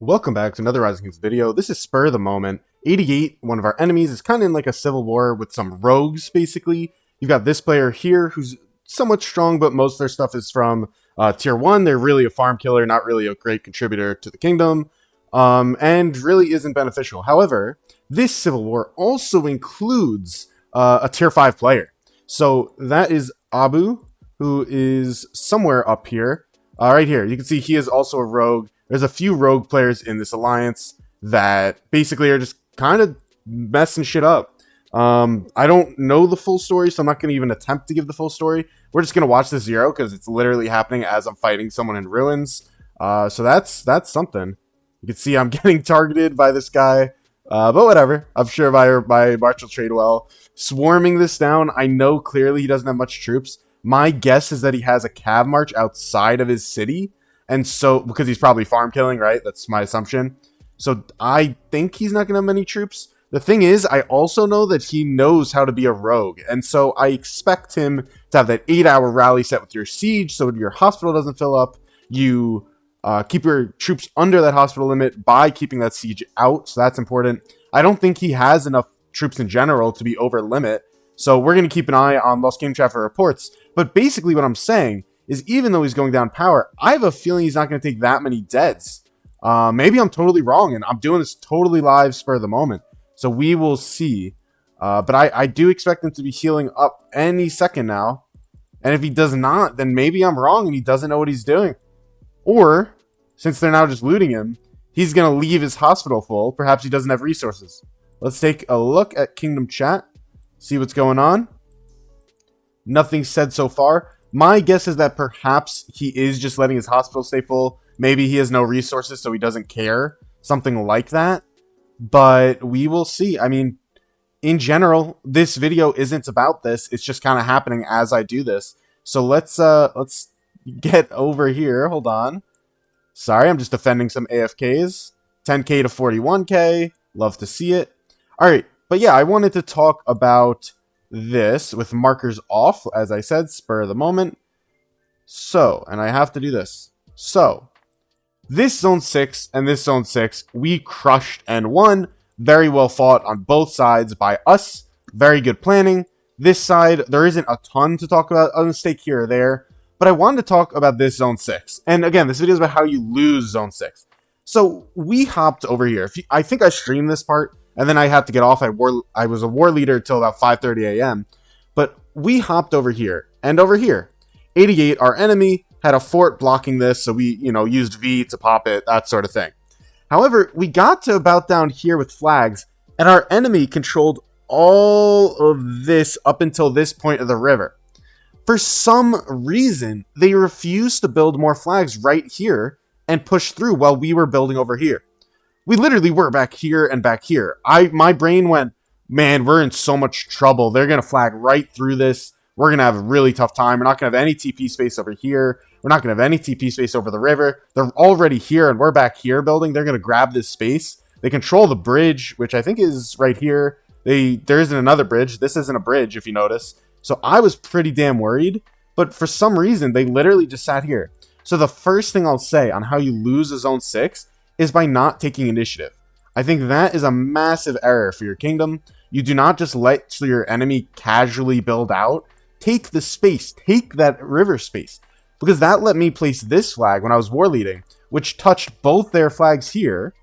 Welcome back to another Rising Kings video. This is Spur of the Moment. 88, one of our enemies, is kind of in like a civil war with some rogues, basically. You've got this player here who's somewhat strong, but most of their stuff is from tier 1. They're really a farm killer, not really a great contributor to the kingdom, and really isn't beneficial. However, this civil war also includes a tier 5 player. So that is Abu, who is somewhere up here. Right here, you can see he is also a rogue. There's a few rogue players in this alliance that basically are just kind of messing shit up. I don't know the full story, so I'm not going to even attempt to give the full story. We're just going to watch this zero because it's literally happening as I'm fighting someone in ruins. So that's something. You can see I'm getting targeted by this guy, but whatever. I'm sure my march will trade well. Swarming this down, I know clearly he doesn't have much troops. My guess is that he has a cav march outside of his city. And so, because he's probably farm killing, right? That's my assumption. So I think he's not going to have many troops. The thing is, I also know that he knows how to be a rogue. And so I expect him to have that 8-hour rally set with your siege. So your hospital doesn't fill up. You keep your troops under that hospital limit by keeping that siege out. So that's important. I don't think he has enough troops in general to be over limit. So we're going to keep an eye on Lost Game Traffic reports. But basically what I'm saying is even though he's going down power, I have a feeling he's not going to take that many deads. Maybe I'm totally wrong, and I'm doing this totally live spur of the moment. So we will see. But I do expect him to be healing up any second now. And if he does not, then maybe I'm wrong and he doesn't know what he's doing. Or, since they're now just looting him, he's going to leave his hospital full. Perhaps he doesn't have resources. Let's take a look at Kingdom Chat. See what's going on. Nothing said so far. My guess is that perhaps he is just letting his hospital stay full. Maybe he has no resources, so he doesn't care. Something like that. But we will see. I mean, in general, this video isn't about this. It's just kind of happening as I do this. So let's get over here. Hold on. Sorry, I'm just defending some AFKs. 10k to 41k. Love to see it. All right. But yeah, I wanted to talk about this with markers off, as I said, spur of the moment. So, and I have to do this. So, this zone 6 and this zone 6, we crushed and won. Very well fought on both sides by us. Very good planning. This side, there isn't a ton to talk about, a mistake here or there, but I wanted to talk about this zone 6. And again, this video is about how you lose zone 6. So, we hopped over here. I think I streamed this part, and then I had to get off. I was a war leader till about 5:30 a.m. But we hopped over here and over here. 88, our enemy, had a fort blocking this, so we, used V to pop it, that sort of thing. However, we got to about down here with flags, and our enemy controlled all of this up until this point of the river. For some reason, they refused to build more flags right here and push through while we were building over here. We literally were back here and back here. My brain went, man, we're in so much trouble. They're going to flag right through this. We're going to have a really tough time. We're not going to have any TP space over here. We're not going to have any TP space over the river. They're already here, and we're back here building. They're going to grab this space. They control the bridge, which I think is right here. There isn't another bridge. This isn't a bridge, if you notice. So I was pretty damn worried. But for some reason, they literally just sat here. So the first thing I'll say on how you lose a Zone 6 is by not taking initiative. I think that is a massive error for your kingdom. You do not just let your enemy casually build out. Take the space. Take that river space. Because that let me place this flag when I was war leading, which touched both their flags here.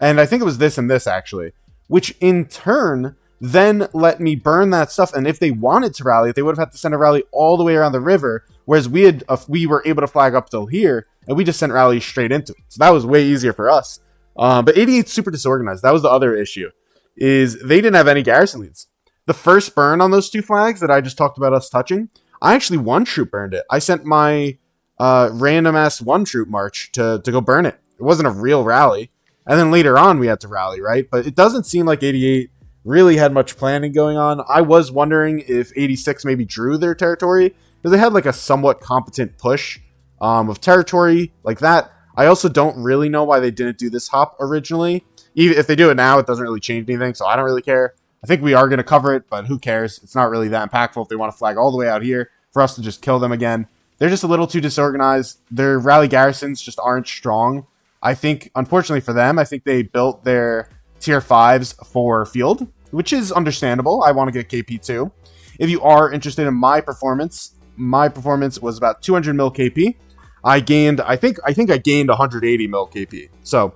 And I think it was this and this, actually. Which in turn then let me burn that stuff. And if they wanted to rally, they would have had to send a rally all the way around the river. Whereas we were able to flag up till here, and we just sent rallies straight into it. So that was way easier for us. But 88's super disorganized. That was the other issue, is they didn't have any garrison leads. The first burn on those two flags that I just talked about us touching, I actually one troop burned it. I sent my random-ass one troop march to go burn it. It wasn't a real rally. And then later on, we had to rally, right? But it doesn't seem like 88 really had much planning going on. I was wondering if 86 maybe drew their territory, because they had like a somewhat competent push of territory like that. I also don't really know why they didn't do this hop originally. Even if they do it now, it doesn't really change anything, so I don't really care. I think we are going to cover it, but who cares? It's not really that impactful if they want to flag all the way out here for us to just kill them again. They're just a little too disorganized. Their rally garrisons just aren't strong. I think, unfortunately for them, I think they built their tier 5s for field, which is understandable. I want to get KP too. If you are interested in my performance was about 200 mil KP. I think I gained 180 mil KP. So,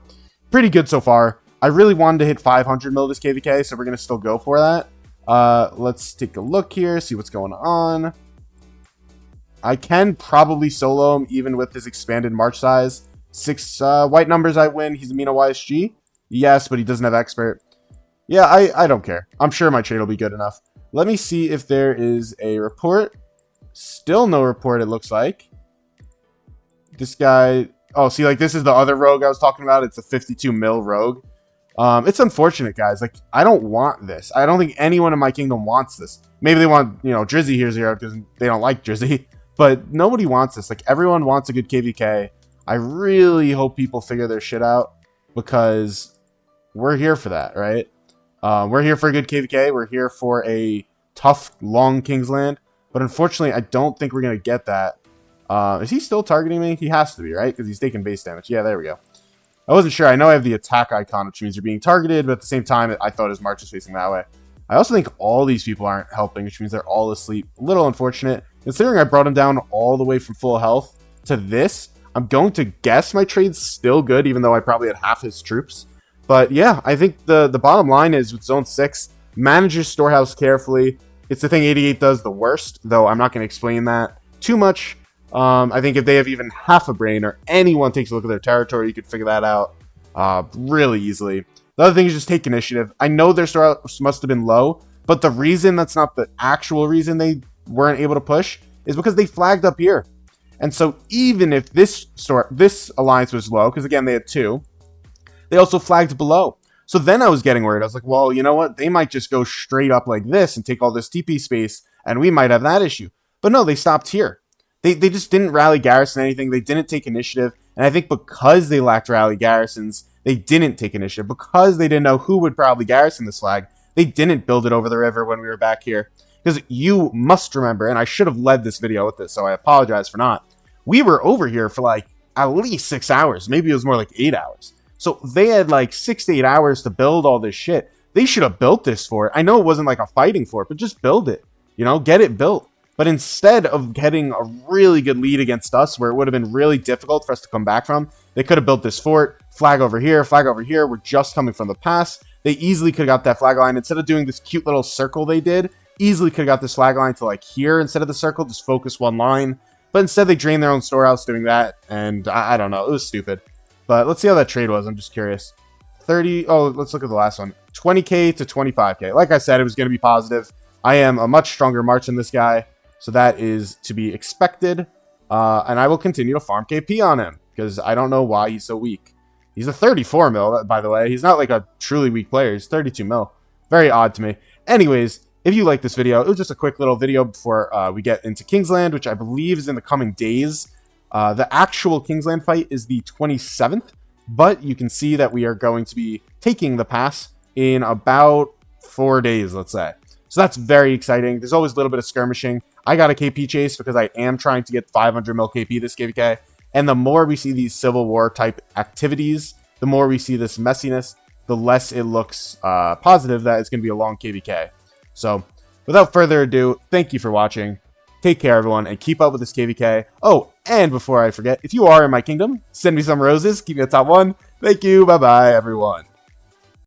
pretty good so far. I really wanted to hit 500 mil this KvK, so we're going to still go for that. Let's take a look here, see what's going on. I can probably solo him even with his expanded march size. 6 white numbers I win. He's Amino YSG. Yes, but he doesn't have expert. Yeah, I don't care. I'm sure my trade will be good enough. Let me see if there is a report. Still no report, it looks like. This guy... Oh, see, like, this is the other rogue I was talking about. It's a 52 mil rogue. It's unfortunate, guys. Like, I don't want this. I don't think anyone in my kingdom wants this. Maybe they want, you know, Drizzy here because they don't like Drizzy. But nobody wants this. Like, everyone wants a good KvK. I really hope people figure their shit out because we're here for that, right? We're here for a good KvK. We're here for a tough, long Kingsland. But unfortunately, I don't think we're going to get that. Is he still targeting me? He has to be, right? Because he's taking base damage. Yeah, there we go. I wasn't sure. I know I have the attack icon, which means you're being targeted, but at the same time, I thought his march was facing that way. I also think all these people aren't helping, which means they're all asleep. A little unfortunate. Considering I brought him down all the way from full health to this, I'm going to guess my trade's still good, even though I probably had half his troops. But yeah, I think the bottom line is with Zone 6, manage your storehouse carefully. It's the thing 88 does the worst, though I'm not going to explain that too much. I think if they have even half a brain or anyone takes a look at their territory, you could figure that out really easily. The other thing is just take initiative. I know their storehouse must have been low, but the reason that's not the actual reason they weren't able to push is because they flagged up here. And so even if this alliance was low, because again, they had 2, they also flagged below. So then I was getting worried. I was like, well, you know what? They might just go straight up like this and take all this TP space, and we might have that issue. But no, they stopped here. They just didn't rally garrison anything. They didn't take initiative. And I think because they lacked rally garrisons, they didn't take initiative. Because they didn't know who would probably garrison this flag, they didn't build it over the river when we were back here. Because you must remember, and I should have led this video with this, so I apologize for not. We were over here for like at least 6 hours. Maybe it was more like 8 hours. So they had like 6 to 8 hours to build all this shit. They should have built this fort. I know it wasn't like a fighting fort, but just build it. You know, get it built. But instead of getting a really good lead against us, where it would have been really difficult for us to come back from, they could have built this fort, flag over here, we're just coming from the pass. They easily could have got that flag line. Instead of doing this cute little circle they did, easily could have got this flag line to like here instead of the circle, just focus one line. But instead they drained their own storehouse doing that, and I don't know, it was stupid. But let's see how that trade was, I'm just curious. 30, oh, let's look at the last one. 20k to 25k. Like I said, it was going to be positive. I am a much stronger march than this guy. So that is to be expected. And I will continue to farm KP on him because I don't know why he's so weak. He's a 34 mil, by the way. He's not like a truly weak player. He's 32 mil. Very odd to me. Anyways, if you like this video, it was just a quick little video before we get into Kingsland, which I believe is in the coming days. The actual Kingsland fight is the 27th, but you can see that we are going to be taking the pass in about 4 days, let's say. So that's very exciting. There's always a little bit of skirmishing. I got a KP chase because I am trying to get 500 mil KP this KvK. And the more we see these Civil War type activities, the more we see this messiness, the less it looks positive that it's going to be a long KvK. So without further ado, thank you for watching. Take care, everyone, and keep up with this KvK. Oh, and before I forget, if you are in my kingdom, send me some roses. Keep me at top 1. Thank you. Bye-bye, everyone.